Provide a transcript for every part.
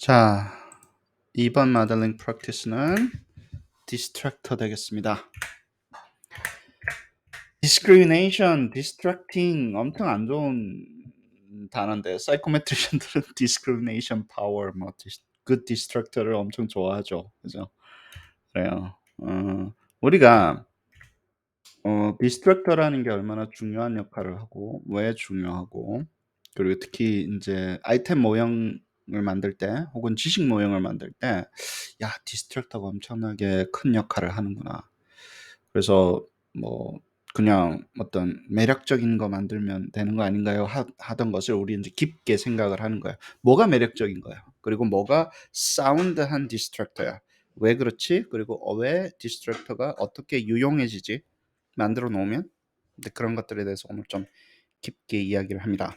자, 이번 마들링 프랙티스는 디스트랙터 되겠습니다. discrimination, distracting 엄청 안 좋은 단어인데 사이코메트리션들은 discrimination power, good distractor를 엄청 좋아하죠. 그죠? 그래요. 우리가 디스트랙터라는 게 얼마나 중요한 역할을 하고 왜 중요하고 그리고 특히 이제 아이템 모형을 만들 때 혹은 지식 모형을 만들 때 야, 디스트랙터가 엄청나게 큰 역할을 하는구나. 그래서 뭐 그냥 어떤 매력적인 거 만들면 되는 거 아닌가요? 하던 것을 우리 이제 깊게 생각을 하는 거예요. 뭐가 매력적인 거야? 그리고 뭐가 사운드한 디스트랙터야? 왜 그렇지? 그리고 왜 디스트랙터가 어떻게 유용해지지? 만들어 놓으면 근데 그런 것들에 대해서 오늘 좀 깊게 이야기를 합니다.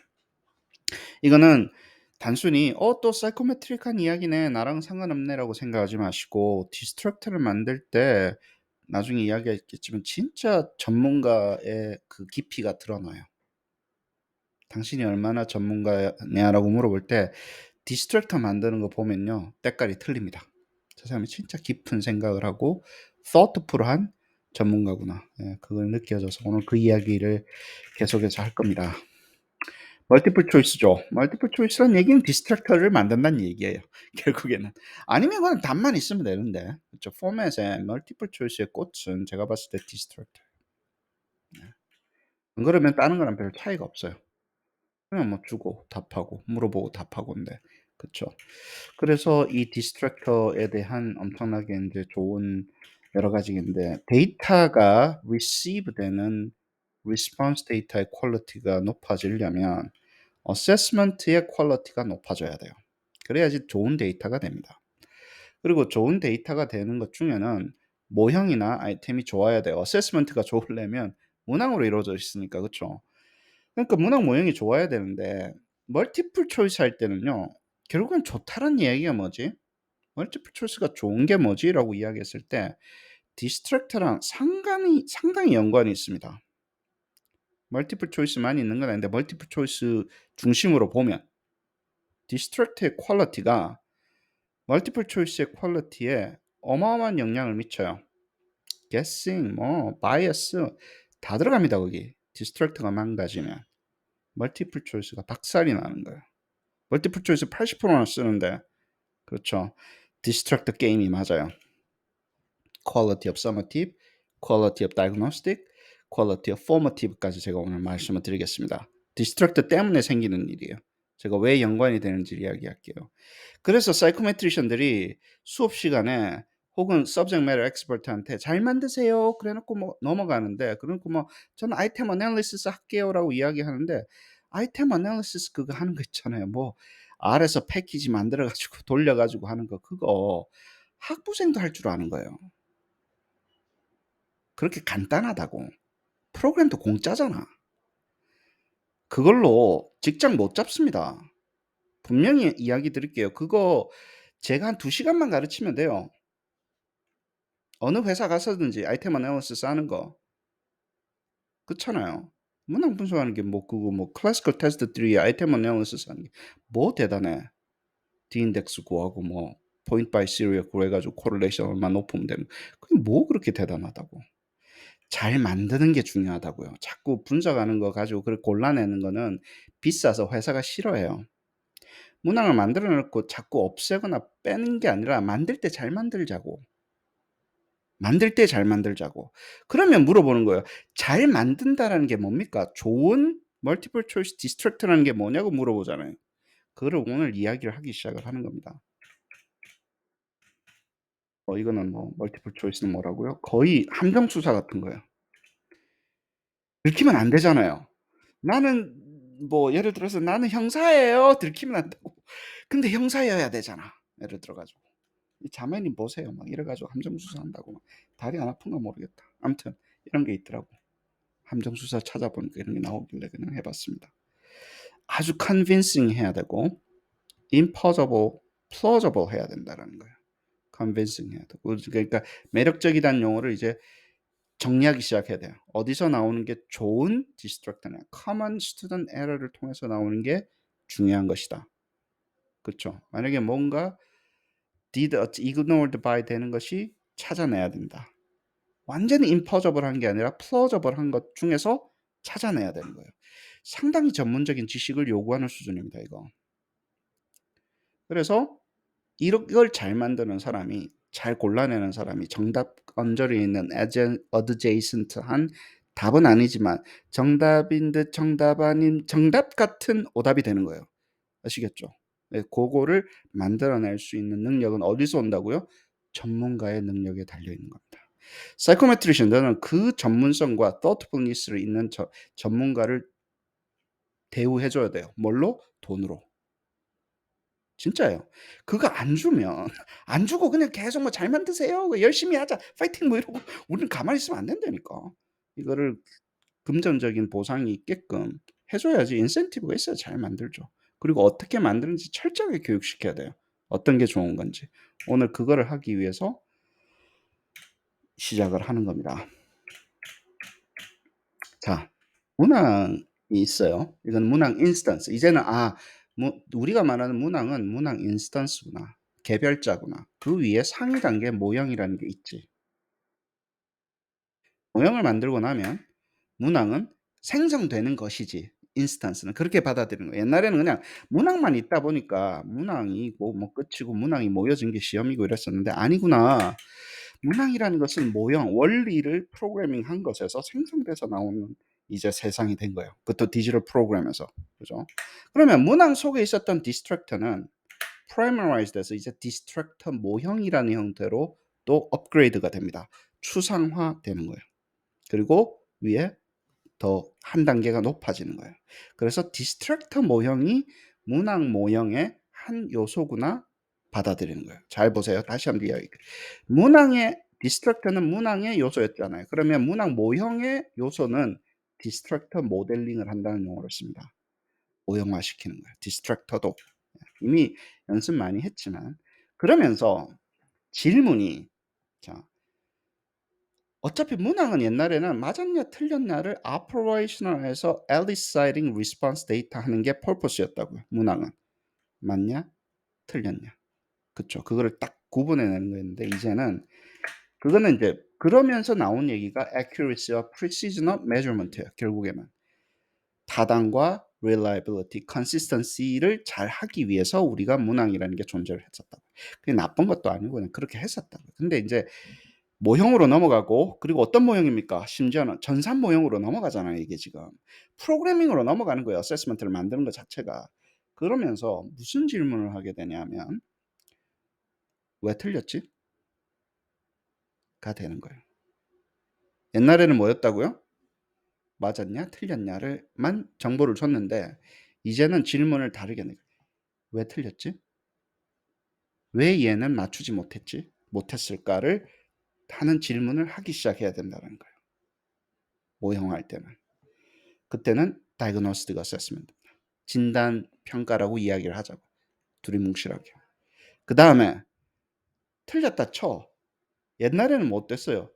이거는 단순히 또 사이코메트릭한 이야기네 나랑 상관없네라고 생각하지 마시고 디스트랙터를 만들 때 나중에 이야기하겠지만 진짜 전문가의 그 깊이가 드러나요. 당신이 얼마나 전문가냐라고 물어볼 때 디스트랙터 만드는 거 보면요 때깔이 틀립니다. 저 사람이 진짜 깊은 생각을 하고 thoughtful한 전문가구나. 그걸 느껴져서 오늘 그 이야기를 계속해서 할 겁니다. 멀티플 초이스죠. 멀티플 초이스란 얘기는 디스트랙터를 만든다는 얘기예요. 결국에는. 아니면 그냥 답만 있으면 되는데. 그렇죠. 포맷에 멀티플 초이스의 꽃은 제가 봤을 때 디스트랙터. 안 그러면 다른 거랑 별 차이가 없어요. 그냥 뭐 주고 답하고 물어보고 답하고인데. 그렇죠. 그래서 이 디스트랙터에 대한 엄청나게 이제 좋은 여러 가지인데 데이터가 receive 되는 response 데이터의 퀄리티가 높아지려면 어세스먼트의 퀄리티가 높아져야 돼요. 그래야지 좋은 데이터가 됩니다. 그리고 좋은 데이터가 되는 것 중에는 모형이나 아이템이 좋아야 돼요. 어세스먼트가 좋으려면 문항으로 이루어져 있으니까 그렇죠. 그러니까 문항 모형이 좋아야 되는데 멀티플 초이스 할 때는요. 결국은 좋다는 얘기가 뭐지? 멀티플 초이스가 좋은 게 뭐지라고 이야기했을 때 디스트랙터랑 상당히 연관이 있습니다. 멀티플 초이스만 있는 건 아닌데 멀티플 초이스 중심으로 보면 디스트랙트의 퀄리티가 멀티플 초이스의 퀄리티에 어마어마한 영향을 미쳐요. guessing, 바이어스 다 들어갑니다. 거기 디스트랙트가 망가지면 멀티플 초이스가 박살이 나는 거예요. 멀티플 초이스 80%나 쓰는데 그렇죠. 디스트랙트 게임이 맞아요. quality of summative, quality of diagnostic, quality of formative까지 제가 오늘 말씀을 드리겠습니다. 디스트랙트 때문에 생기는 일이에요. 제가 왜 연관이 되는지 이야기할게요. 그래서 사이코메트리션들이 수업 시간에 혹은 subject matter expert한테 잘 만드세요. 그래놓고 뭐 넘어가는데, 그러고 뭐 저는 아이템 어널리시스 할게요라고 이야기하는데, 아이템 어널리시스 그거 하는 거 있잖아요. 뭐 R에서 패키지 만들어가지고 돌려가지고 하는 거 그거 학부생도 할 줄 아는 거예요. 그렇게 간단하다고. 프로그램도 공짜잖아. 그걸로 직장 못 잡습니다. 분명히 이야기 드릴게요. 그거 제가 한 2시간만 가르치면 돼요. 어느 회사 가서든지 아이템 어널리시스 하는 거. 그렇잖아요. 문항 분석하는 게 뭐 그거 뭐 클래시컬 테스트 3 아이템 어널리시스 하는 게 뭐 대단해. D인덱스 구하고 뭐 포인트 바이 시리얼 구해가지고 코릴레이션 얼마 높으면 되는 그게 뭐 그렇게 대단하다고. 잘 만드는 게 중요하다고요. 자꾸 분석하는 거 가지고 그걸 골라내는 거는 비싸서 회사가 싫어해요. 문항을 만들어 놓고 자꾸 없애거나 빼는 게 아니라 만들 때 잘 만들자고. 만들 때 잘 만들자고. 그러면 물어보는 거예요. 잘 만든다라는 게 뭡니까? 좋은 멀티플 초이스 디스트랙트라는 게 뭐냐고 물어보잖아요. 그거를 오늘 이야기를 하기 시작을 하는 겁니다. 이거는 뭐 멀티플 초이스는 뭐라고요? 거의 함정 수사 같은 거예요. 들키면 안 되잖아요. 나는 뭐 예를 들어서 "나는 형사예요." 들키면 안 되고. 근데 형사여야 되잖아. 예를 들어 가지고. "이 자매님 보세요." 막 이래 가지고 함정 수사한다고 막 다리 안 아픈가 모르겠다. 아무튼 이런 게 있더라고. 함정 수사 찾아보니까 이런 게 나오길래 그냥 해 봤습니다. 아주 convincing 해야 되고 implausible, plausible 해야 된다라는 거예요. convincing 해야 되고 그러니까 매력적이다는 용어를 이제 정리하기 시작해야 돼요. 어디서 나오는 게 좋은 디스트랙터냐. common student error를 통해서 나오는 게 중요한 것이다. 그쵸. 만약에 뭔가 did ignored by 되는 것이 찾아내야 된다. 완전히 impossible한 게 아니라 plausible한 것 중에서 찾아내야 되는 거예요. 상당히 전문적인 지식을 요구하는 수준입니다, 이거. 그래서 이걸 잘 만드는 사람이, 잘 골라내는 사람이 정답 언저리에 있는 adjacent한 답은 아니지만 정답인 듯 정답 아닌 정답 같은 오답이 되는 거예요. 아시겠죠? 네, 그거를 만들어낼 수 있는 능력은 어디서 온다고요? 전문가의 능력에 달려 있는 겁니다. 사이코메트리션들은 그 전문성과 thoughtfulness를 있는 전문가를 대우해줘야 돼요. 뭘로? 돈으로. 진짜예요. 그거 안 주면 안 주고 그냥 계속 뭐 "잘 만드세요. 열심히 하자. 파이팅." 뭐 이러고 우리는 가만히 있으면 안 된다니까. 이거를 금전적인 보상이 있게끔 해 줘야지 인센티브가 있어야 잘 만들죠. 그리고 어떻게 만드는지 철저하게 교육시켜야 돼요. 어떤 게 좋은 건지. 오늘 그거를 하기 위해서 시작을 하는 겁니다. 자, 문항이 있어요. 이건 문항 인스턴스. 이제는 우리가 말하는 문항은 문항 인스턴스구나. 개별자구나. 그 위에 상위 단계 모형이라는 게 있지. 모형을 만들고 나면 문항은 생성되는 것이지. 인스턴스는 그렇게 받아들이는 거예요. 옛날에는 그냥 문항만 있다 보니까 문항이 뭐 끝이고 문항이 모여진 게 시험이고 이랬었는데 아니구나. 문항이라는 것은 모형, 원리를 프로그래밍한 것에서 생성돼서 나오는 이제 세상이 된 거예요. 그것도 디지털 프로그램에서. 그죠? 그러면 문항 속에 있었던 디스트럭터는 프라이머라이즈돼서 이제 디스트럭터 모형이라는 형태로 또 업그레이드가 됩니다. 추상화되는 거예요. 그리고 위에 더 한 단계가 높아지는 거예요. 그래서 디스트럭터 모형이 문항 모형의 한 요소구나 받아들이는 거예요. 잘 보세요. 다시 한번 이야기. 문항의 디스트럭터는 문항의 요소였잖아요. 그러면 문항 모형의 요소는 디스트럭터 모델링을 한다는 용어를 씁니다. 모형화시키는 거예요. 디스트럭터도 이미 연습 많이 했지만 그러면서 질문이 자 어차피 문항은 옛날에는 맞았냐 틀렸냐를 operational해서 eliciting response data 하는 게 purpose였다고요. 문항은 맞냐 틀렸냐 그쵸. 그거를 딱 구분해내는 거였는데 이제는 그거는 이제 그러면서 나온 얘기가 accuracy와 precision of measurement예요. 결국에는 타당과 reliability, consistency를 잘 하기 위해서 우리가 문항이라는 게 존재를 했었다고. 그게 나쁜 것도 아니고 그냥 그렇게 했었다고. 근데 이제 모형으로 넘어가고 그리고 어떤 모형입니까? 심지어는 전산 모형으로 넘어가잖아요. 이게 지금 프로그래밍으로 넘어가는 거예요. 어세스먼트를 만드는 것 자체가. 그러면서 무슨 질문을 하게 되냐면 왜 틀렸지? 가 되는 거예요. 옛날에는 뭐였다고요? 맞았냐 틀렸냐를만 정보를 줬는데 이제는 질문을 다르게 내요. 왜 틀렸지? 왜 얘는 맞추지 못했을까를 하는 질문을 하기 시작해야 된다는 거예요. 모형화할 때는. 그때는 diagnostic assessment, 진단 평가라고 이야기를 하자고. 두리뭉실하게. 그 다음에 틀렸다 쳐. 옛날에는 뭐 어땠어요?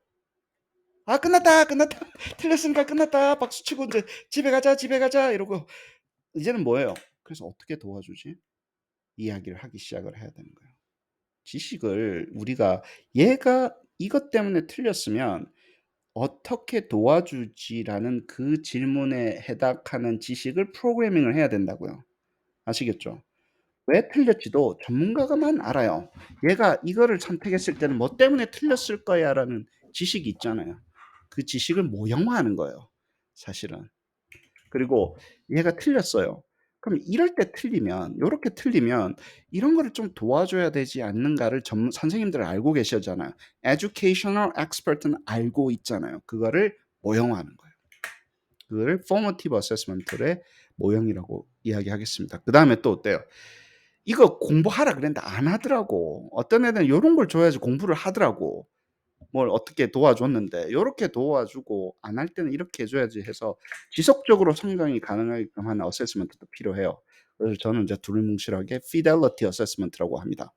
끝났다 끝났다 틀렸으니까 끝났다 박수치고 이제 집에 가자 이러고 이제는 뭐예요? 그래서 어떻게 도와주지? 이야기를 하기 시작을 해야 되는 거예요. 지식을 우리가 얘가 이것 때문에 틀렸으면 어떻게 도와주지라는 그 질문에 해당하는 지식을 프로그래밍을 해야 된다고요. 아시겠죠? 왜 틀렸지도 전문가가만 알아요. 얘가 이거를 선택했을 때는 뭐 때문에 틀렸을 거야라는 지식이 있잖아요. 그 지식을 모형화하는 거예요. 사실은. 그리고 얘가 틀렸어요. 그럼 이럴 때 틀리면 요렇게 틀리면 이런 거를 좀 도와줘야 되지 않는가를 선생님들은 알고 계시잖아요. educational expert는 알고 있잖아요. 그거를 모형화하는 거예요. 그거를 formative assessment의 모형이라고 이야기하겠습니다. 그다음에 또 어때요? 이거 공부하라 그랬는데 안 하더라고. 어떤 애들은 요런 걸 줘야지 공부를 하더라고. 뭘 어떻게 도와줬는데 요렇게 도와주고 안 할 때는 이렇게 해 줘야지 해서 지속적으로 성장이 가능하게끔 하는 어세스먼트도 필요해요. 그래서 저는 이제 두루뭉실하게 fidelity assessment라고 합니다.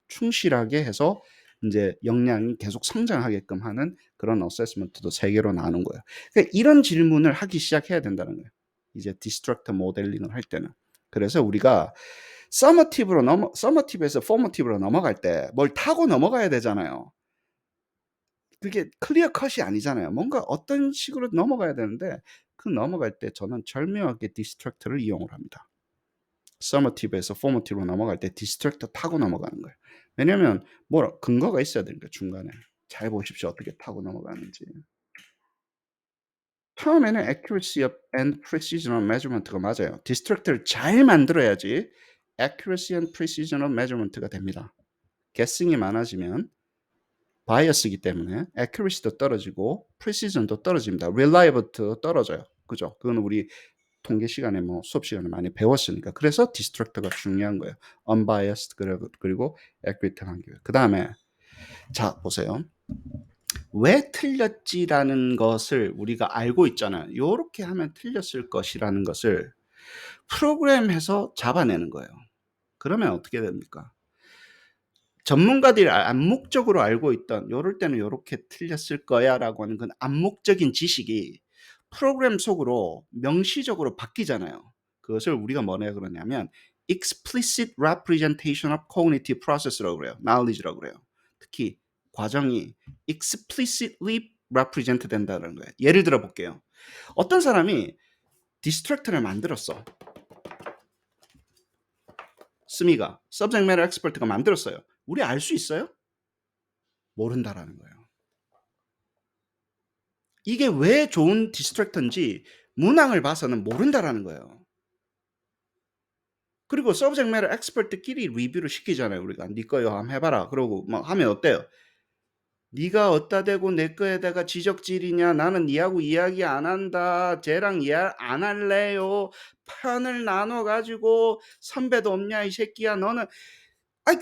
충실하게 해서 인제 역량이 계속 성장하게끔 하는 그런 어세스먼트도 3 개로 나눈 거예요. 그러니까 이런 질문을 하기 시작해야 된다는 거예요. 이제 디스트럭터 모델링을 할 때는. 그래서 우리가 서머티브에서 포머티브로 넘어갈 때 뭘 타고 넘어가야 되잖아요. 그게 클리어 컷이 아니잖아요. 뭔가 어떤 식으로 넘어가야 되는데 그 넘어갈 때 저는 절묘하게 디스트랙터를 이용을 합니다. 서머티브에서 포머티브로 넘어갈 때 디스트랙터 타고 넘어가는 거예요. 왜냐면 근거가 있어야 되니까 중간에. 잘 보십시오. 어떻게 타고 넘어가는지. 처음에는 accuracy and precision of measurement가 맞아요. 디스트랙터를 잘 만들어야지 accuracy and precision of measurement가 됩니다. guessing이 많아지면 바이어스이기 때문에 accuracy도 떨어지고 precision도 떨어집니다. reliability도 떨어져요. 그죠? 그건 우리 통계 시간에 수업 시간에 많이 배웠으니까. 그래서 디스트랙터가 중요한 거예요. unbiased 그리고 accurate 한 개. 그다음에 자 보세요. 왜 틀렸지라는 것을 우리가 알고 있잖아요. 요렇게 하면 틀렸을 것이라는 것을 프로그램해서 잡아내는 거예요. 그러면 어떻게 됩니까? 전문가들이 암묵적으로 알고 있던 요럴 때는 요렇게 틀렸을 거야라고 하는 그 암묵적인 지식이 프로그램 속으로 명시적으로 바뀌잖아요. 그것을 우리가 뭐라 그러냐면 explicit representation of cognitive process라고 그래요. knowledge라고 그래요. 특히 과정이 explicitly represent 된다는 거예요. 예를 들어 볼게요. 어떤 사람이 디스트랙터를 만들었어. 스미가 subject matter expert가 만들었어요. 우리 알 수 있어요? 모른다라는 거예요. 이게 왜 좋은 디스트랙터인지 문항을 봐서는 모른다라는 거예요. 그리고 subject matter expert끼리 리뷰를 시키잖아요. 우리가 네 거요 한번 해봐라. 그러고 막 하면 어때요? 네가 어디다 대고 내 거에다가 지적질이냐? 나는 니하고 이야기 안 한다. 쟤랑 이야기 안 할래요. 편을 나눠가지고 선배도 없냐 이 새끼야. 너는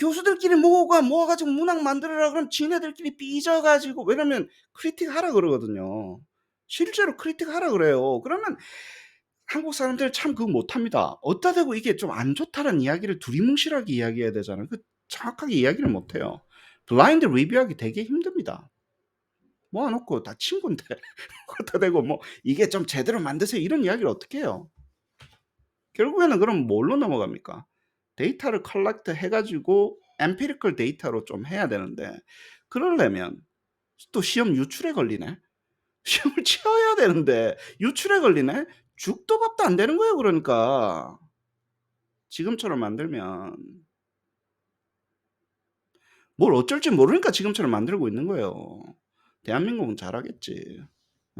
교수들끼리 모아가지고 문항 만들어라. 그럼 지네들끼리 삐져가지고. 왜냐면 크리틱 하라 그러거든요. 실제로 크리틱 하라 그래요. 그러면 한국 사람들 참 그거 못합니다. 어디다 대고 이게 좀 안 좋다는 이야기를 두리뭉실하게 이야기해야 되잖아요. 정확하게 이야기를 못해요. 블라인드 리뷰하기 되게 힘듭니다. 모아놓고 다 친구인데 어디다 대고 이게 좀 제대로 만드세요 이런 이야기를 어떻게 해요? 결국에는 그럼 뭘로 넘어갑니까? 데이터를 컬렉트 해가지고 엠피리컬 데이터로 좀 해야 되는데 그러려면 또 시험 유출에 걸리네. 시험을 치러야 되는데 유출에 걸리네. 죽도 밥도 안 되는 거예요. 그러니까 지금처럼 만들면 뭘 어쩔 줄 모르니까 지금처럼 만들고 있는 거예요. 대한민국은 잘하겠지.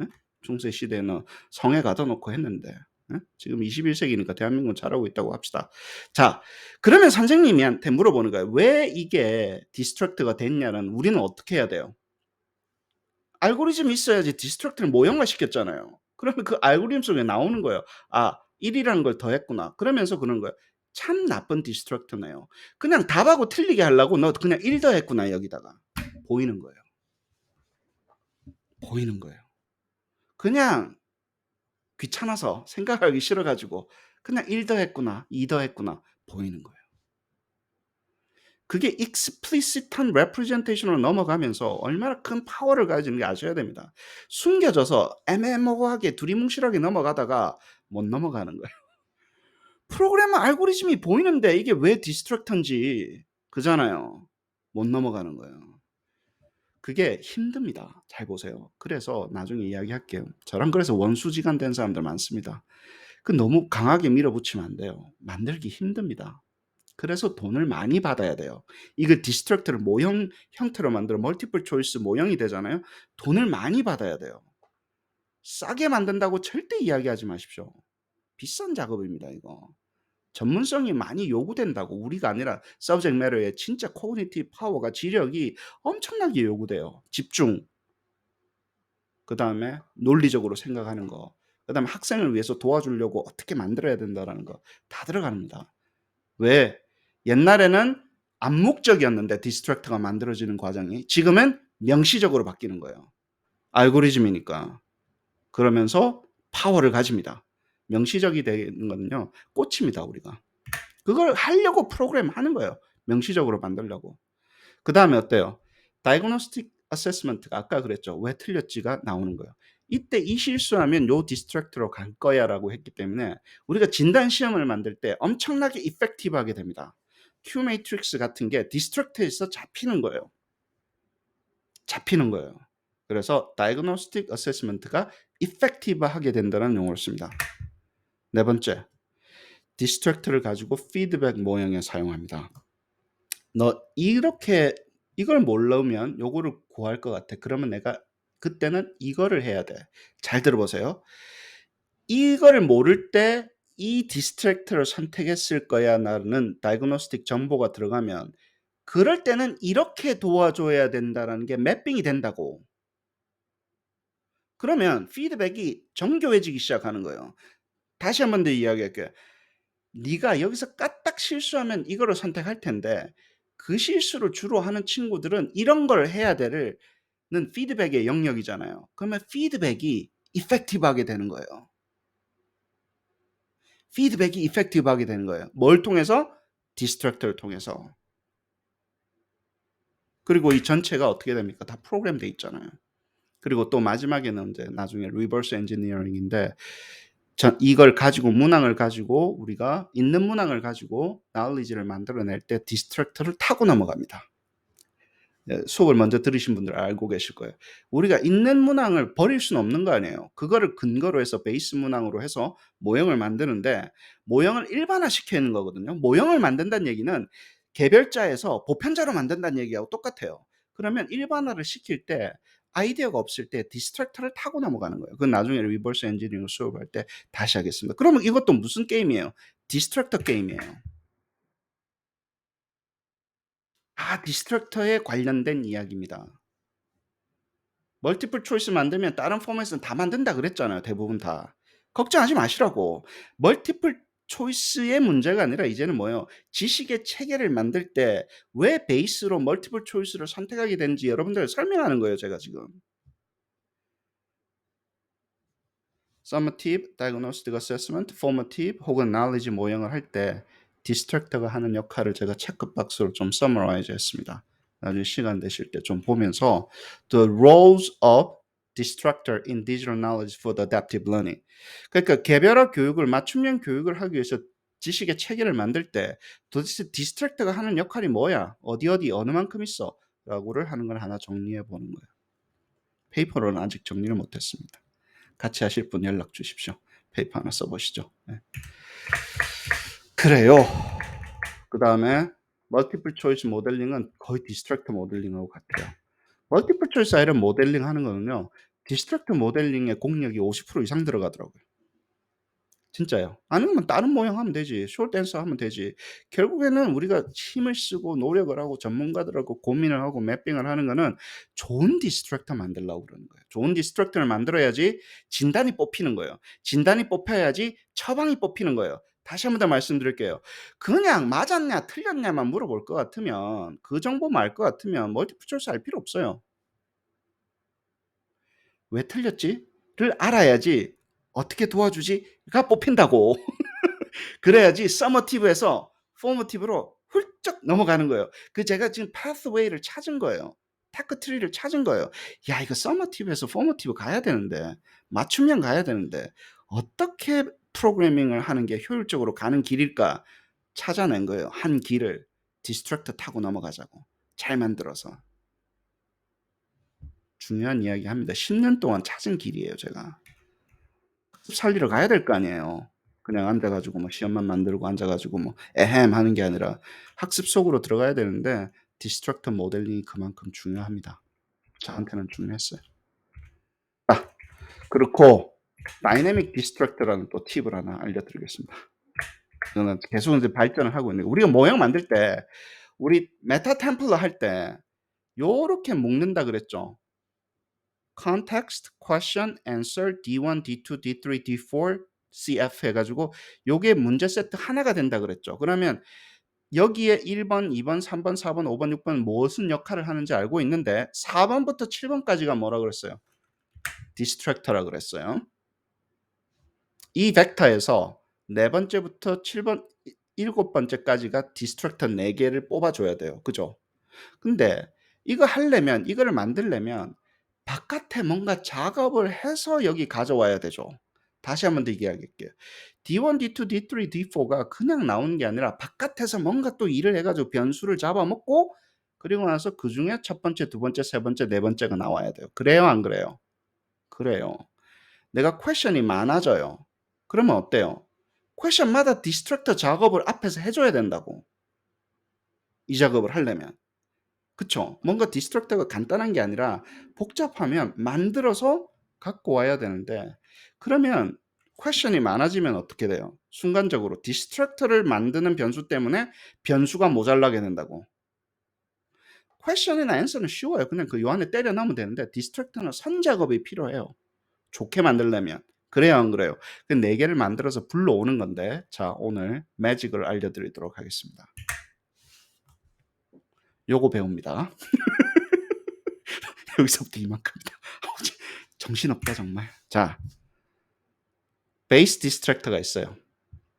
예? 중세 시대는 성에 가둬 놓고 했는데 예? 지금 21세기니까 대한민국은 잘하고 있다고 합시다. 자, 그러면 선생님한테 물어보는 거예요. 왜 이게 디스트랙트가 됐냐는 우리는 어떻게 해야 돼요? 알고리즘이 있어야지. 디스트랙트를 모형화시켰잖아요. 그러면 그 알고리즘 속에 나오는 거예요. 1이라는 걸 더했구나. 그러면서 그런 거예요. 참 나쁜 디스트랙터네요. 그냥 답하고 틀리게 하려고 너 그냥 1 더했구나 여기다가. 보이는 거예요. 보이는 거예요. 그냥 귀찮아서 생각하기 싫어가지고 그냥 1 더했구나 2 더했구나 보이는 거예요. 그게 explicit한 representation으로 넘어가면서 얼마나 큰 파워를 가지는지 아셔야 됩니다. 숨겨져서 애매모호하게 두리뭉실하게 넘어가다가 못 넘어가는 거예요. 프로그램은 알고리즘이 보이는데 이게 왜 디스트랙터인지 그잖아요. 못 넘어가는 거예요. 그게 힘듭니다. 잘 보세요. 그래서 나중에 이야기할게요. 저랑 그래서 원수지간 된 사람들 많습니다. 너무 강하게 밀어붙이면 안 돼요. 만들기 힘듭니다. 그래서 돈을 많이 받아야 돼요. 이거 디스트랙터를 모형 형태로 만들어 멀티플 초이스 모형이 되잖아요. 돈을 많이 받아야 돼요. 싸게 만든다고 절대 이야기하지 마십시오. 비싼 작업입니다, 이거. 전문성이 많이 요구된다고. 우리가 아니라 서브젝트 매터의 진짜 코그니티브 파워가 지력이 엄청나게 요구돼요. 집중. 그다음에 논리적으로 생각하는 거. 그다음에 학생을 위해서 도와주려고 어떻게 만들어야 된다라는 거 다 들어갑니다. 왜? 옛날에는 암묵적이었는데 디스트랙터가 만들어지는 과정이 지금은 명시적으로 바뀌는 거예요. 알고리즘이니까. 그러면서 파워를 가집니다. 명시적이 되는 거는요. 꽂힙니다, 우리가. 그걸 하려고 프로그램 하는 거예요. 명시적으로 만들려고. 그다음에 어때요? 다이그노스틱 어세스먼트가 아까 그랬죠. 왜 틀렸지가 나오는 거예요. 이때 이 실수하면 요 디스트랙터로 갈 거야라고 했기 때문에 우리가 진단 시험을 만들 때 엄청나게 이펙티브하게 됩니다. Q 매트릭스 같은 게 디스트랙터에서 잡히는 거예요. 잡히는 거예요. 그래서 diagnostic assessment가 effective하게 된다는 용어를 씁니다. 네 번째, 디스트랙터를 가지고 피드백 모형에 사용합니다. 너 이렇게 이걸 모르면 요거를 구할 것 같아. 그러면 내가 그때는 이거를 해야 돼. 잘 들어보세요. 이걸 모를 때 이 디스트랙터를 선택했을 거야 라는 다이그노스틱 정보가 들어가면 그럴 때는 이렇게 도와줘야 된다라는 게 매핑이 된다고. 그러면 피드백이 정교해지기 시작하는 거예요. 다시 한 번 더 이야기할게요. 네가 여기서 까딱 실수하면 이거를 선택할 텐데 그 실수를 주로 하는 친구들은 이런 걸 해야 되는 피드백의 영역이잖아요. 그러면 피드백이 이펙티브하게 되는 거예요. 피드백이 이펙티브하게 되는 거예요. 뭘 통해서? 디스트랙터를 통해서. 그리고 이 전체가 어떻게 됩니까? 다 프로그램 돼 있잖아요. 그리고 또 마지막에는 이제 나중에 리버스 엔지니어링인데 이걸 가지고 문항을 가지고 우리가 있는 문항을 가지고 나울리지를 만들어낼 때 디스트랙터를 타고 넘어갑니다. 수업을 먼저 들으신 분들 알고 계실 거예요. 우리가 있는 문항을 버릴 수는 없는 거 아니에요. 그거를 근거로 해서 베이스 문항으로 해서 모형을 만드는데 모형을 일반화 시키는 거거든요. 모형을 만든다는 얘기는 개별자에서 보편자로 만든다는 얘기하고 똑같아요. 그러면 일반화를 시킬 때 아이디어가 없을 때 디스트랙터를 타고 넘어가는 거예요. 그건 나중에 리버스 엔지니어링 수업할 때 다시 하겠습니다. 그러면 이것도 무슨 게임이에요? 디스트랙터 게임이에요. 디스트랙터에 관련된 이야기입니다. 멀티플 초이스 만들면 다른 포맷은 다 만든다 그랬잖아요. 대부분 다. 걱정하지 마시라고. 멀티플 초이스의 문제가 아니라 이제는 뭐예요? 지식의 체계를 만들 때 왜 베이스로 멀티플 초이스를 선택하게 되는지 여러분들 설명하는 거예요. 제가 지금. summative, diagnostic assessment, formative 혹은 knowledge 모형을 할 때 디스트랙터가 하는 역할을 제가 체크박스로 좀 summarize 했습니다. 나중에 시간 되실 때 좀 보면서 the roles of distractor in digital knowledge for the adaptive learning. 그러니까 개별화 교육을 맞춤형 교육을 하기 위해서 지식의 체계를 만들 때 도대체 디스트랙터가 하는 역할이 뭐야? 어디 어느 만큼 있어? 라고를 하는 걸 하나 정리해 보는 거예요. 페이퍼로는 아직 정리를 못했습니다. 같이 하실 분 연락 주십시오. 페이퍼 하나 써보시죠. 네. 그래요. 그 다음에 멀티플 초이스 모델링은 거의 디스트랙터 모델링하고 같아요. 멀티플 초이스 아이런 모델링 하는 거는요. 디스트랙터 모델링의 공력이 50% 이상 들어가더라고요. 진짜요. 아니면 다른 모형 하면 되지. 숄 댄서 하면 되지. 결국에는 우리가 힘을 쓰고 노력을 하고 전문가들하고 고민을 하고 매핑을 하는 거는 좋은 디스트랙터 만들려고 그러는 거예요. 좋은 디스트랙터를 만들어야지 진단이 뽑히는 거예요. 진단이 뽑혀야지 처방이 뽑히는 거예요. 다시 한 번 더 말씀드릴게요. 그냥 맞았냐 틀렸냐만 물어볼 것 같으면 그 정보만 알 것 같으면 멀티플 초이스 알 필요 없어요. 왜 틀렸지?를 알아야지 어떻게 도와주지?가 뽑힌다고. 그래야지 서머티브에서 포머티브로 훌쩍 넘어가는 거예요. 제가 지금 파스웨이를 찾은 거예요. 테크 트리를 찾은 거예요. 야, 이거 서머티브에서 포머티브 가야 되는데, 맞춤형 가야 되는데, 어떻게 프로그래밍을 하는 게 효율적으로 가는 길일까 찾아낸 거예요. 한 길을 디스트랙터 타고 넘어가자고. 잘 만들어서. 중요한 이야기 합니다. 10년 동안 찾은 길이에요, 제가. 살리러 가야 될 거 아니에요. 그냥 앉아가지고 뭐 시험만 만들고 앉아가지고 뭐 에헴 하는 게 아니라 학습 속으로 들어가야 되는데 디스트랙터 모델링이 그만큼 중요합니다. 저한테는 중요했어요. 그렇고 다이내믹 디스트랙터라는 또 팁을 하나 알려드리겠습니다. 저는 계속 이제 발전을 하고 있는데 우리가 모형 만들 때 우리 메타 템플러 할 때 요렇게 묶는다 그랬죠. context, question, answer, D1, D2, D3, D4, CF 해가지고 요게 문제 세트 하나가 된다 그랬죠. 그러면 여기에 1번, 2번, 3번, 4번, 5번, 6번 무슨 역할을 하는지 알고 있는데 4번부터 7번까지가 뭐라 그랬어요? 디스트랙터라 그랬어요. 이 벡터에서 네 번째부터 7번, 7번째까지가 디스트랙터 4개를 뽑아줘야 돼요. 그죠? 근데 이거를 만들려면 바깥에 뭔가 작업을 해서 여기 가져와야 되죠. 다시 한번 더 얘기하겠게요. D1, D2, D3, D4가 그냥 나오는 게 아니라 바깥에서 뭔가 또 일을 해 가지고 변수를 잡아먹고 그리고 나서 그중에 첫 번째, 두 번째, 세 번째, 네 번째가 나와야 돼요. 그래요, 안 그래요? 그래요. 내가 퀘션이 많아져요. 그러면 어때요? 퀘션마다 디스트랙터 작업을 앞에서 해 줘야 된다고. 이 작업을 하려면. 그쵸? 뭔가 디스트랙터가 간단한 게 아니라 복잡하면 만들어서 갖고 와야 되는데 그러면 퀘션이 많아지면 어떻게 돼요? 순간적으로 디스트랙터를 만드는 변수 때문에 변수가 모자라게 된다고. 퀘션이나 앤서는 쉬워요. 그냥 그 요 안에 때려 넣으면 되는데 디스트랙터는 선 작업이 필요해요. 좋게 만들려면. 그래요, 안 그래요? 그 네 개를 만들어서 불러오는 건데 자, 오늘 매직을 알려드리도록 하겠습니다. 요거 배웁니다. 여기서부터 이만큼이다. 정신없다 정말. 자, 베이스 디스트랙터가 있어요.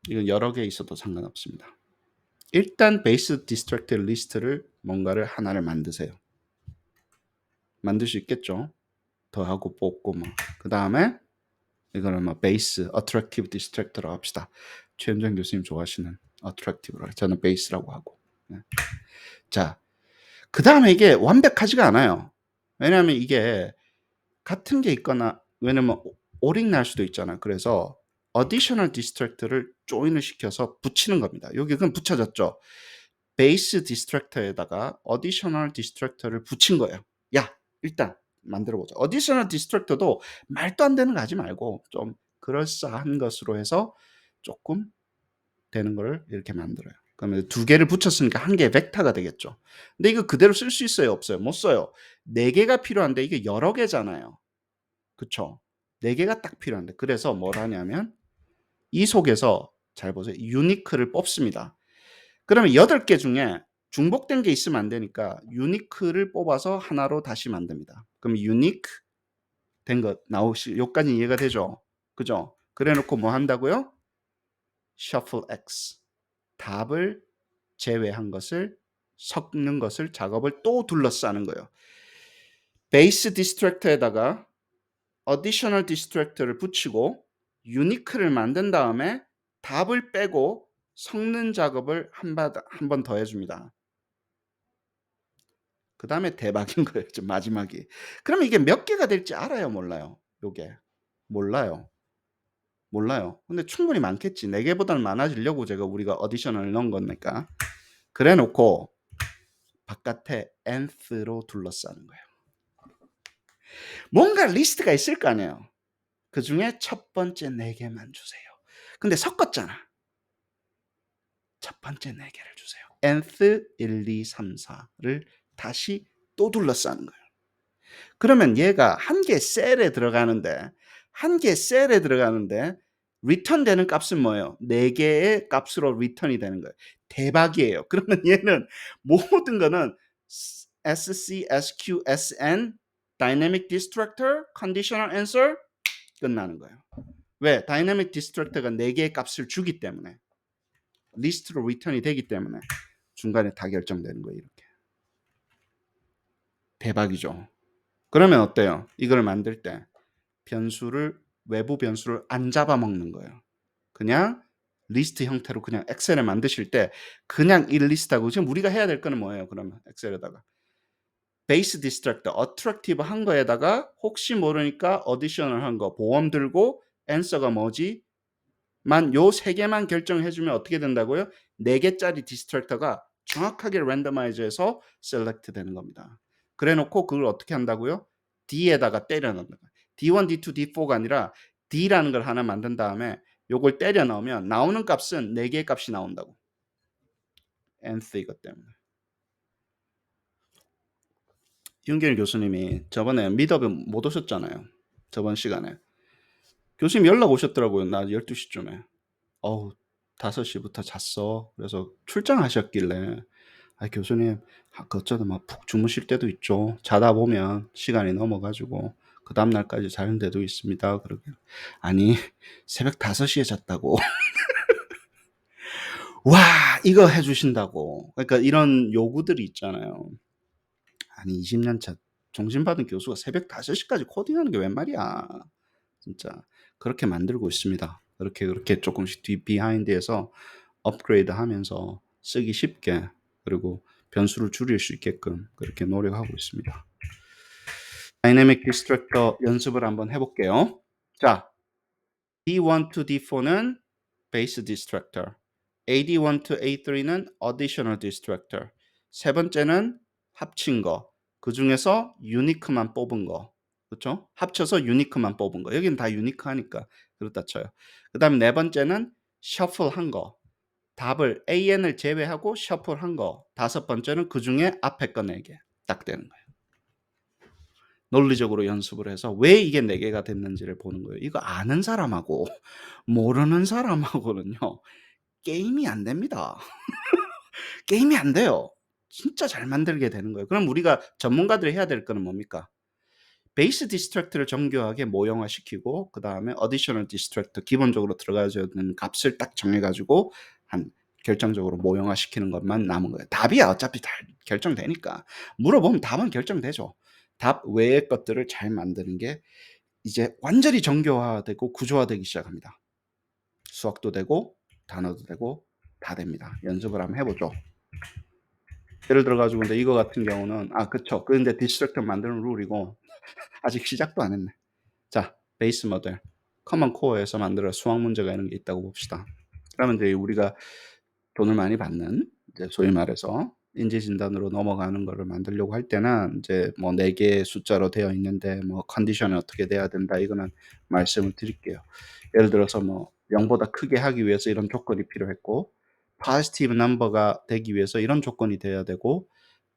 이건 여러 개 있어도 상관없습니다. 일단 베이스 디스트랙터 리스트를 뭔가를 하나를 만드세요. 만들 수 있겠죠? 더하고 뽑고 뭐. 그 다음에 이거는 뭐 베이스 어트랙티브 디스트랙터라고 합시다. 최현정 교수님 좋아하시는 어트랙티브라 저는 베이스라고 하고. 네. 자, 그 다음에 이게 완벽하지가 않아요. 왜냐하면 이게 같은 게 있거나 왜냐면 오링 날 수도 있잖아. 그래서 additional distract를 join을 시켜서 붙이는 겁니다. 여기 그럼 붙여졌죠. 베이스 디스트랙터에다가 additional distract를 붙인 거예요. 야, 일단 만들어 보자. additional distract도 말도 안 되는 거 하지 말고 좀 그럴싸한 것으로 해서 조금 되는 걸 이렇게 만들어요. 그러면 두 개를 붙였으니까 한 개의 벡터가 되겠죠. 근데 이거 그대로 쓸 수 있어요, 없어요? 못 써요. 네 개가 필요한데 이게 여러 개잖아요. 그쵸? 네 개가 딱 필요한데 그래서 뭘 하냐면 이 속에서 잘 보세요. 유니크를 뽑습니다. 그러면 8개 중에 중복된 게 있으면 안 되니까 유니크를 뽑아서 하나로 다시 만듭니다. 그럼 유니크 된 것 여기까지 이해가 되죠? 그죠? 그래 놓고 뭐 한다고요? shuffle x 답을 제외한 것을 섞는 것을 작업을 또 둘러싸는 거예요. 베이스 디스트랙터에다가 additional distract를 붙이고 unique를 만든 다음에 답을 빼고 섞는 작업을 한 번 더 해줍니다. 그 다음에 대박인 거예요. 좀 마지막이. 그러면 이게 몇 개가 될지 알아요? 몰라요? 요게. 몰라요. 몰라요. 근데 충분히 많겠지. 4개보다는 많아지려고 제가 우리가 어디셔널을 넣은 거니까. 그래 놓고 바깥에 nth로 둘러싸는 거예요. 뭔가 리스트가 있을 거 아니에요. 그 중에 첫 번째 4개만 주세요. 근데 섞었잖아. 첫 번째 4개를 주세요. nth 1, 2, 3, 4를 다시 또 둘러싸는 거예요. 그러면 얘가 한 개 셀에 들어가는데 리턴 되는 값은 뭐예요? 4개의 값으로 리턴이 되는 거예요. 대박이에요. 그러면 얘는 모든 거는 SC, SQ, SN, Dynamic Distractor, Conditional Answer 끝나는 거예요. 왜? Dynamic Distractor가 4개의 값을 주기 때문에 리스트로 리턴이 되기 때문에 중간에 다 결정되는 거예요. 이렇게. 대박이죠. 그러면 어때요? 이걸 만들 때 외부 변수를 안 잡아먹는 거예요. 그냥 리스트 형태로 그냥 엑셀에 만드실 때 그냥 이 리스트하고 지금 우리가 해야 될 거는 뭐예요? 그러면 엑셀에다가 베이스 디스트랙터 어트랙티브 한 거에다가 혹시 모르니까 어디셔널 한 거 보험 들고 앤서가 뭐지? 요 3개만 결정해주면 어떻게 된다고요? 4개짜리 디스트랙터가 정확하게 랜더마이즈해서 셀렉트 되는 겁니다. 그래 놓고 그걸 어떻게 한다고요? D에다가 때려 넣는 거예요. D1, D2, D4가 아니라 D라는 걸 하나 만든 다음에 요걸 때려 넣으면 나오는 값은 4개의 값이 나온다고. nth 이것 때문에. 윤길 교수님이 저번에 미더비 못 오셨잖아요. 저번 시간에. 교수님 연락 오셨더라고요. 나 12시쯤에. 어우, 5시부터 잤어. 그래서 출장하셨길래 교수님 어쩌다 막 푹 주무실 때도 있죠. 자다 보면 시간이 넘어가지고 그 다음날까지 자는 데도 있습니다. 그러게 아니 새벽 5시에 잤다고. 와 이거 해주신다고. 그러니까 이런 요구들이 있잖아요. 아니 20년 차 종신받은 교수가 새벽 5시까지 코딩하는 게 웬 말이야. 진짜 그렇게 만들고 있습니다. 그렇게 조금씩 비하인드에서 업그레이드 하면서 쓰기 쉽게 그리고 변수를 줄일 수 있게끔 그렇게 노력하고 있습니다. 다이내믹 디스트럭터 연습을 한번 해볼게요. 자, D1 to D4는 베이스 디스트럭터, AD1 to A3는 additional 디스트럭터, 세 번째는 합친 거, 그 중에서 유니크만 뽑은 거, 그렇죠? 합쳐서 유니크만 뽑은 거. 여기는 다 유니크하니까 그렇다 쳐요. 그 다음 네 번째는 셔플한 거, 답을 AN을 제외하고 셔플한 거. 다섯 번째는 그 중에 앞에 거 4개 딱 되는 거예요. 논리적으로 연습을 해서 왜 이게 4개가 됐는지를 보는 거예요. 이거 아는 사람하고 모르는 사람하고는요, 게임이 안 됩니다. 게임이 안 돼요. 진짜 잘 만들게 되는 거예요. 그럼 우리가 전문가들이 해야 될 거는 뭡니까? 베이스 디스트랙트를 정교하게 모형화시키고 그 다음에 어디셔널 디스트랙트 기본적으로 들어가야 되는 값을 딱 정해가지고 한 결정적으로 모형화시키는 것만 남은 거예요. 답이야 어차피 다 결정되니까. 물어보면 답은 결정되죠. 답 외의 것들을 잘 만드는 게 이제 완전히 정교화되고 구조화되기 시작합니다. 수학도 되고 단어도 되고 다 됩니다. 연습을 한번 해보죠. 예를 들어가지고 근데 이거 같은 경우는 그쵸. 근데 디스트랙트 만드는 룰이고 아직 시작도 안 했네. 자, 베이스 모델 커먼 코어에서 만들어 수학 문제가 이런 게 있다고 봅시다. 그러면 이제 우리가 돈을 많이 받는 이제 소위 말해서 인지 진단으로 넘어가는 거를 만들려고 할 때는 이제 뭐 4개의 숫자로 되어 있는데 뭐 컨디션이 어떻게 돼야 된다 이거는 말씀을 드릴게요. 예를 들어서 뭐 0보다 크게 하기 위해서 이런 조건이 필요했고 positive number가 되기 위해서 이런 조건이 돼야 되고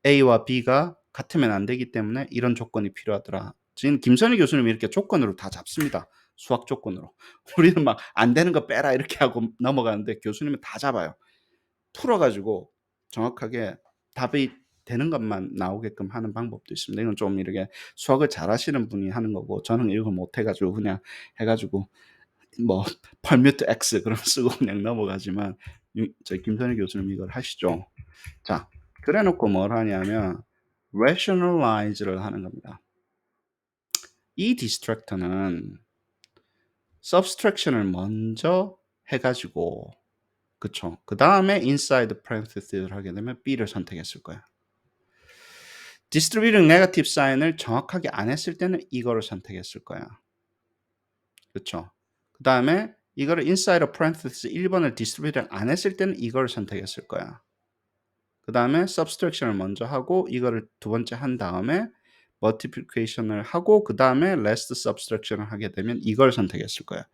A와 B가 같으면 안 되기 때문에 이런 조건이 필요하더라. 지금 김선희 교수님이 이렇게 조건으로 다 잡습니다. 수학 조건으로. 우리는 막 안 되는 거 빼라 이렇게 하고 넘어가는데 교수님은 다 잡아요. 풀어가지고 정확하게 답이 되는 것만 나오게끔 하는 방법도 있습니다. 이건 좀 이렇게 수학을 잘하시는 분이 하는 거고 저는 이걸 못해가지고 그냥 해가지고 뭐 퍼뮤트 X 그런 쓰고 그냥 넘어가지만 저희 김선희 교수님 이걸 하시죠. 자, 그래놓고 뭘 하냐면 rationalize를 하는 겁니다. 이 distractor는 subtraction을 먼저 해가지고 그쵸. 그 다음에 inside parentheses를 하게 되면 B를 선택했을 거야. distributing negative sign을 정확하게 안 했을 때는 이거를 선택했을 거야. 그쵸. 그 다음에 이거를 inside of parentheses 1번을 distributing 안 했을 때는 이걸 선택했을 거야. 그 다음에 subtraction을 먼저 하고 이거를 두 번째 한 다음에 multiplication을 하고 그 다음에 last subtraction을 하게 되면 이걸 선택했을 거야.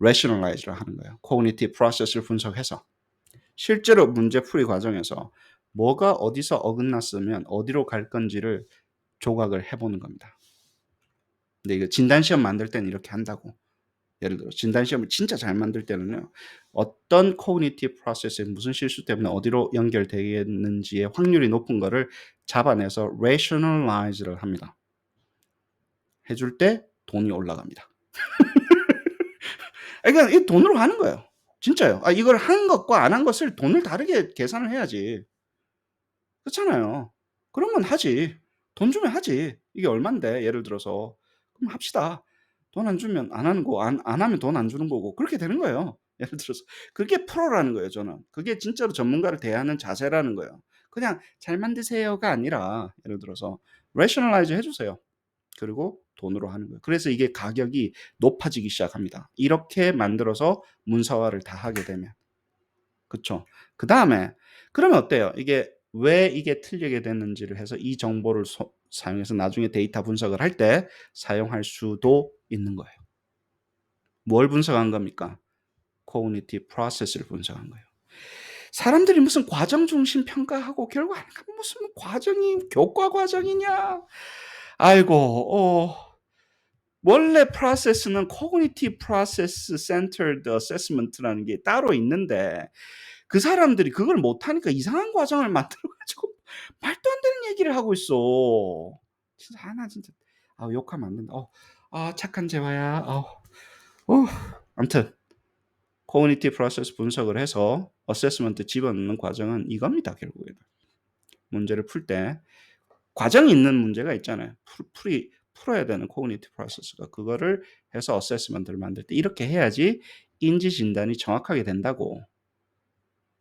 rationalize를 하는 거예요. cognitive process를 분석해서 실제로 문제풀이 과정에서 뭐가 어디서 어긋났으면 어디로 갈 건지를 조각을 해보는 겁니다. 근데 이거 진단시험 만들 때는 이렇게 한다고. 예를 들어 진단시험을 진짜 잘 만들 때는요. 어떤 cognitive process에 무슨 실수 때문에 어디로 연결되겠는지의 확률이 높은 거를 잡아내서 rationalize를 합니다. 해줄 때 돈이 올라갑니다. 그러니까 이 돈으로 하는 거예요. 진짜요. 이걸 한 것과 안 한 것을 돈을 다르게 계산을 해야지. 그렇잖아요. 그러면 하지. 돈 주면 하지. 이게 얼만데 예를 들어서. 그럼 합시다. 돈 안 주면 안 하는 거 안 하면 돈 안 주는 거고 그렇게 되는 거예요. 예를 들어서 그게 프로라는 거예요 저는. 그게 진짜로 전문가를 대하는 자세라는 거예요. 그냥 "잘 만드세요."가 아니라 예를 들어서 rationalize 해 주세요. 그리고 돈으로 하는 거예요. 그래서 이게 가격이 높아지기 시작합니다. 이렇게 만들어서 문서화를 다 하게 되면. 그쵸. 그다음에 그러면 어때요? 이게 왜 이게 틀리게 됐는지를 해서 이 정보를 사용해서 나중에 데이터 분석을 할 때 사용할 수도 있는 거예요. 뭘 분석한 겁니까? cognitive process를 분석한 거예요. 사람들이 무슨 과정 중심 평가하고 결국 무슨 과정이 교과 과정이냐? 아이고 원래 process는 cognitive process centered assessment라는 게 따로 있는데 그 사람들이 그걸 못하니까 이상한 과정을 만들어가지고 말도 안 되는 얘기를 하고 있어. 진짜 나 진짜 욕하면 안 된다. 착한 재화야. 아무튼 cognitive process 분석을 해서 assessment 집어넣는 과정은 이겁니다. 결국에는 문제를 풀 때 과정이 있는 문제가 있잖아요. 풀어야 되는 코그니티브 프로세스가. 그거를 해서 어세스먼트를 만들 때 이렇게 해야지 인지 진단이 정확하게 된다고.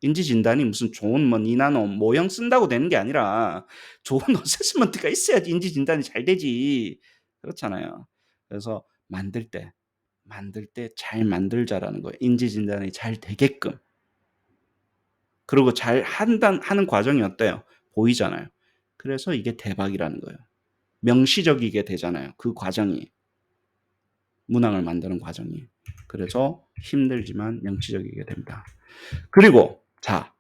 인지 진단이 무슨 좋은 뭐 니나노 모형 쓴다고 되는 게 아니라 좋은 어세스먼트가 있어야지 인지 진단이 잘 되지. 그렇잖아요. 그래서 만들 때 잘 만들자라는 거예요. 인지 진단이 잘 되게끔. 그리고 잘 하는 과정이 어때요? 보이잖아요. 그래서 이게 대박이라는 거예요. 명시적이게 되잖아요. 그 과정이. 문항을 만드는 과정이. 그래서 힘들지만 명시적이게 됩니다. 그리고 자,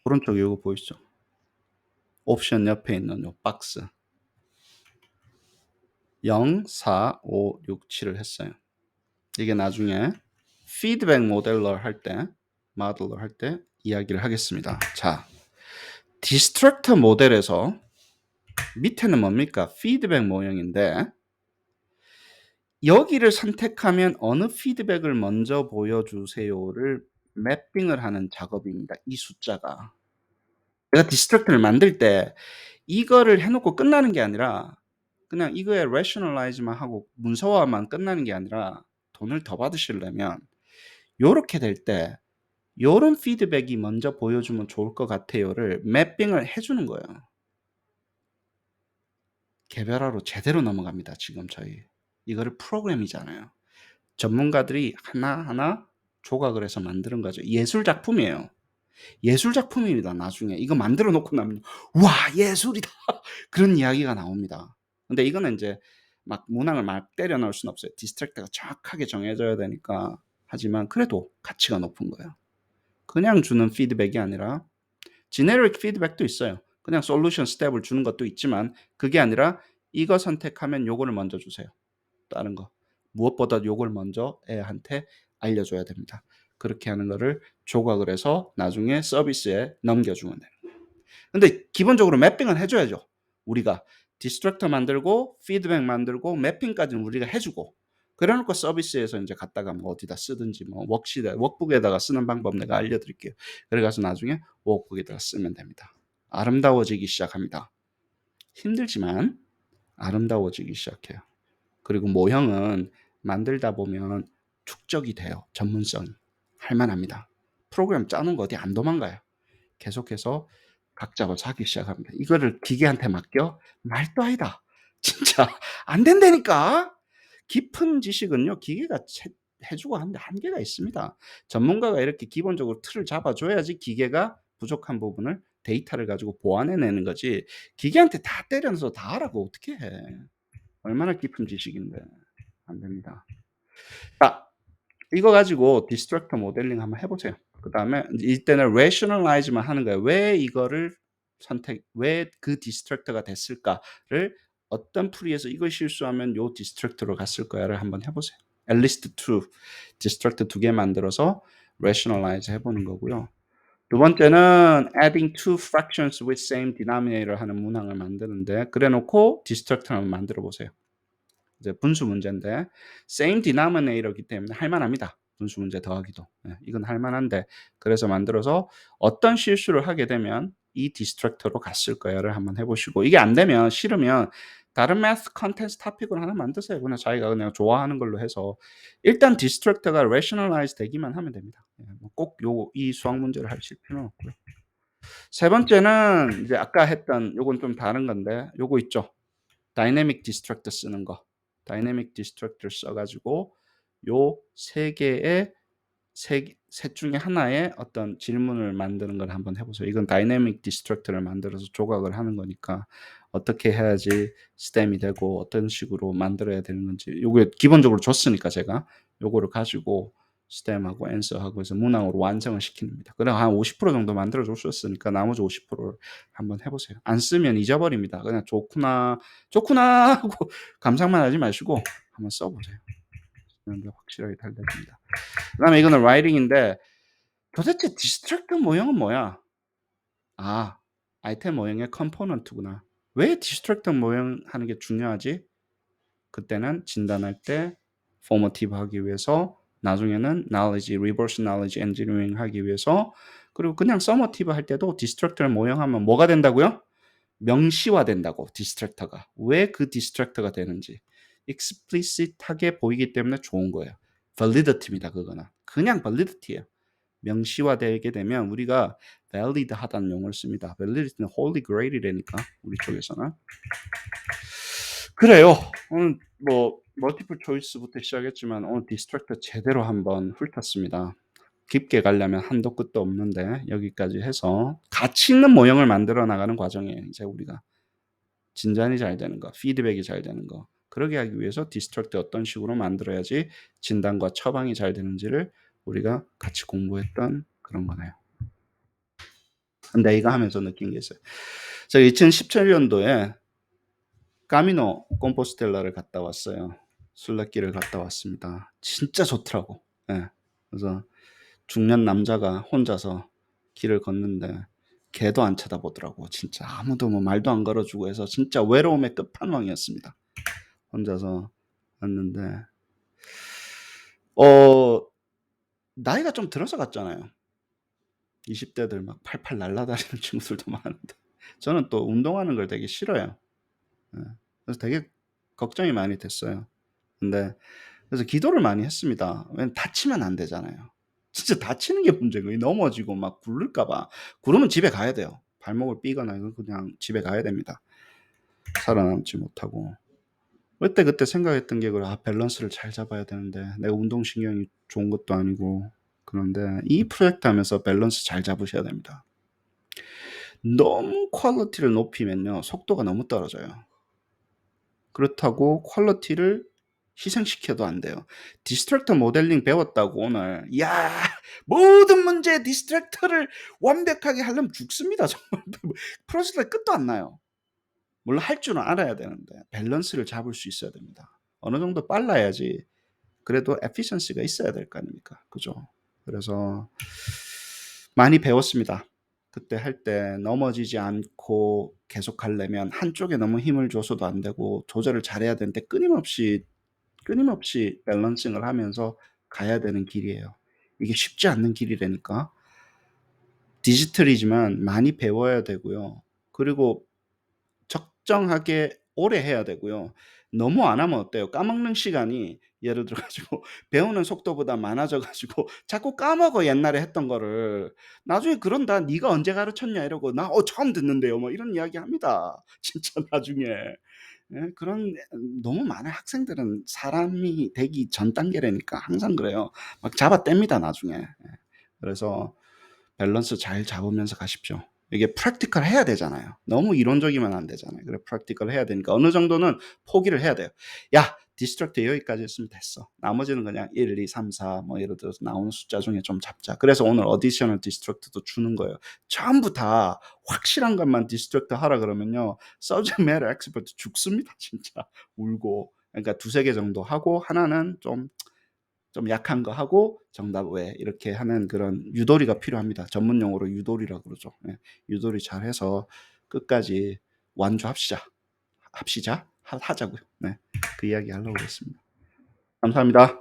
오른쪽 이거 보이시죠? 옵션 옆에 있는 요 박스. 0, 4, 5, 6, 7을 했어요. 이게 나중에 피드백 모델러 할 때 이야기를 하겠습니다. 자, 디스트럭터 모델에서 밑에는 뭡니까? 피드백 모형인데 여기를 선택하면 어느 피드백을 먼저 보여주세요를 매핑을 하는 작업입니다. 이 숫자가. 내가 디스트럭터를 만들 때 이거를 해놓고 끝나는 게 아니라 그냥 이거에 rationalize만 하고 문서화만 끝나는 게 아니라 돈을 더 받으시려면 요렇게 될 때 요런 피드백이 먼저 보여주면 좋을 것 같아요를 매핑을 해주는 거예요. 개별화로 제대로 넘어갑니다. 지금 저희. 이거를 프로그램이잖아요. 전문가들이 하나하나 조각을 해서 만드는 거죠. 예술 작품이에요. 예술 작품입니다. 나중에 이거 만들어 놓고 나면 와 예술이다 그런 이야기가 나옵니다. 근데 이거는 이제 막 문항을 막 때려 넣을 수는 없어요. 디스트랙터가 정확하게 정해져야 되니까. 하지만 그래도 가치가 높은 거예요. 그냥 주는 피드백이 아니라 제네릭 피드백도 있어요. 그냥 솔루션 스텝을 주는 것도 있지만 그게 아니라 이거 선택하면 요거를 먼저 주세요. 다른 거. 무엇보다 요걸 먼저 애한테 알려줘야 됩니다. 그렇게 하는 거를 조각을 해서 나중에 서비스에 넘겨주면 돼요. 근데 기본적으로 매핑은 해줘야죠. 우리가 디스트럭터 만들고 피드백 만들고 매핑까지는 우리가 해주고 그래놓고 서비스에서 이제 갖다가 뭐 어디다 쓰든지 뭐 워크북에다가 쓰는 방법 내가 알려드릴게요. 그래가서 나중에 워크북에다가 쓰면 됩니다. 아름다워지기 시작합니다. 힘들지만 아름다워지기 시작해요. 그리고 모형은 만들다 보면 축적이 돼요. 전문성이. 할만합니다. 프로그램 짜는 거 어디 안 도망가요. 계속해서 각 잡아서 하기 시작합니다. 이거를 기계한테 맡겨? 말도 아니다. 진짜 안 된다니까. 깊은 지식은요. 기계가 해주고 하는데 한계가 있습니다. 전문가가 이렇게 기본적으로 틀을 잡아줘야지 기계가 부족한 부분을 데이터를 가지고 보완해내는 거지 기계한테 다 때려서 다 하라고 어떻게 해. 얼마나 깊은 지식인데. 안 됩니다. 자, 이거 가지고 디스트럭터 모델링 한번 해보세요. 그 다음에 이때는 rationalize만 하는 거예요. 왜 이거를 왜 그 디스트럭터가 됐을까를 어떤 풀이에서 이걸 실수하면 요 디스트럭터로 갔을 거야를 한번 해보세요. at least two 디스트럭터 2개 만들어서 rationalize 해보는 거고요. 두 번째는 adding two fractions with same denominator 하는 문항을 만드는데 그래 놓고 디스트럭터를 만들어 보세요. 이제 분수 문제인데 same denominator이기 때문에 할만합니다. 분수 문제 더하기도. 이건 할만한데 그래서 만들어서 어떤 실수를 하게 되면 이 디스트럭터로 갔을 거야를 한번 해보시고 이게 안 되면 싫으면 다른 math 컨텐츠 토픽을 하나 만드세요. 그냥 자기가 그냥 좋아하는 걸로 해서 일단 디스트럭터가 rationalize 되기만 하면 됩니다. 꼭 이 수학 문제를 하실 필요는 없고요. 세 번째는 이제 아까 했던 요건 좀 다른 건데 요거 있죠. 다이내믹 디스트럭터 쓰는 거. 다이내믹 디스트럭터를 써가지고 요 세 개의 셋 중에 하나의 어떤 질문을 만드는 걸 한번 해보세요. 이건 다이내믹 디스트럭터를 만들어서 조각을 하는 거니까 어떻게 해야지 스템이 되고 어떤 식으로 만들어야 되는 건지 요게 기본적으로 줬으니까 제가 요거를 가지고 스템하고 앤서하고 해서 문항으로 완성을 시킵니다. 그럼 한 50% 정도 만들어 줬었으니까 나머지 50%를 한번 해보세요. 안 쓰면 잊어버립니다. 그냥 좋구나 하고 감상만 하지 마시고 한번 써보세요. 확실하게 달라집니다. 그 다음에 이거는 라이팅인데 도대체 디스트럭터 모형은 뭐야? 아, 아이템 모형의 컴포넌트구나. 왜 디스트럭터 모형 하는 게 중요하지? 그때는 진단할 때 포머티브 하기 위해서 나중에는 knowledge, reverse knowledge engineering 하기 위해서 그리고 그냥 서머티브 할 때도 디스트럭터 모형하면 뭐가 된다고요? 명시화된다고 디스트랙터가. 왜 그 디스트랙터가 되는지 explicit하게 보이기 때문에 좋은 거예요. validity입니다 그거는. 그냥 validity예요. 명시화되게 되면 우리가 valid하다는 용어를 씁니다. validity는 holy grail이라니까 우리 쪽에서는. 그래요. 오늘 뭐 멀티플 초이스부터 시작했지만 오늘 디스트랙터 제대로 한번 훑었습니다. 깊게 가려면 한도 끝도 없는데 여기까지 해서 가치 있는 모형을 만들어 나가는 과정이에요. 이제 우리가 진단이 잘 되는 거, 피드백이 잘 되는 거. 그러게 하기 위해서 디스트랙트 어떤 식으로 만들어야지 진단과 처방이 잘 되는지를 우리가 같이 공부했던 그런 거네요. 근데 이거 하면서 느낀 게 있어요. 제가 2017년도에 까미노 콤포스텔라를 갔다 왔어요. 순례길을 갔다 왔습니다. 진짜 좋더라고. 예. 그래서 중년 남자가 혼자서 길을 걷는데 개도 안 쳐다보더라고. 진짜 아무도 뭐 말도 안 걸어주고 해서 진짜 외로움의 끝판왕이었습니다. 혼자서 갔는데 나이가 좀 들어서 갔잖아요. 20대들 막 팔팔 날아다니는 친구들도 많은데 저는 또 운동하는 걸 되게 싫어요. 예. 그래서 되게 걱정이 많이 됐어요. 근데 그래서 기도를 많이 했습니다. 왜냐면 다치면 안 되잖아요. 진짜 다치는 게 문제인 거예요. 넘어지고 막 굴를까 봐. 굴으면 집에 가야 돼요. 발목을 삐거나 이건 그냥 집에 가야 됩니다. 살아남지 못하고. 그때 생각했던 게 그래, 밸런스를 잘 잡아야 되는데 내가 운동신경이 좋은 것도 아니고 그런데 이 프로젝트 하면서 밸런스 잘 잡으셔야 됩니다. 너무 퀄리티를 높이면요. 속도가 너무 떨어져요. 그렇다고 퀄리티를 희생시켜도 안 돼요. 디스트랙터 모델링 배웠다고 오늘 야 모든 문제에 디스트랙터를 완벽하게 하려면 죽습니다. 정말 프로젝트가 끝도 안 나요. 물론 할 줄은 알아야 되는데 밸런스를 잡을 수 있어야 됩니다. 어느 정도 빨라야지 그래도 에피션시가 있어야 될 거 아닙니까? 그죠? 그래서 많이 배웠습니다. 그때 할 때 넘어지지 않고 계속 하려면 한쪽에 너무 힘을 줘서도 안 되고 조절을 잘해야 되는데 끊임없이 밸런싱을 하면서 가야 되는 길이에요. 이게 쉽지 않는 길이라니까. 디지털이지만 많이 배워야 되고요. 그리고 적정하게 오래 해야 되고요. 너무 안 하면 어때요? 까먹는 시간이 예를 들어 가지고 배우는 속도보다 많아져 가지고 자꾸 까먹어 옛날에 했던 거를. 나중에 그런다. "네가 언제 가르쳤냐." 이러고 "나 처음 듣는데요." 뭐 이런 이야기합니다. 진짜 나중에. 예 그런 너무 많은 학생들은 사람이 되기 전 단계라니까 항상 그래요. 막 잡아뗍니다 나중에. 예. 그래서 밸런스 잘 잡으면서 가십시오. 이게 프랙티컬 해야 되잖아요. 너무 이론적이면 안 되잖아요. 그래 프랙티컬 해야 되니까 어느 정도는 포기를 해야 돼요. 야 디스트랙트 여기까지 했으면 됐어. 나머지는 그냥 1, 2, 3, 4 뭐 예를 들어서 나오는 숫자 중에 좀 잡자. 그래서 오늘 어디셔널 디스트랙트도 주는 거예요. 전부 다 확실한 것만 디스트랙트 하라 그러면요. 서브젝트 매터 엑스퍼트 죽습니다 진짜. 울고. 그러니까 두세 개 정도 하고 하나는 좀 약한 거 하고 정답 외 이렇게 하는 그런 유도리가 필요합니다. 전문 용어로 유도리라고 그러죠. 예. 유도리 잘해서 끝까지 완주합시자. 합시자. 하자고요. 네. 그 이야기 하려고 그랬습니다. 감사합니다.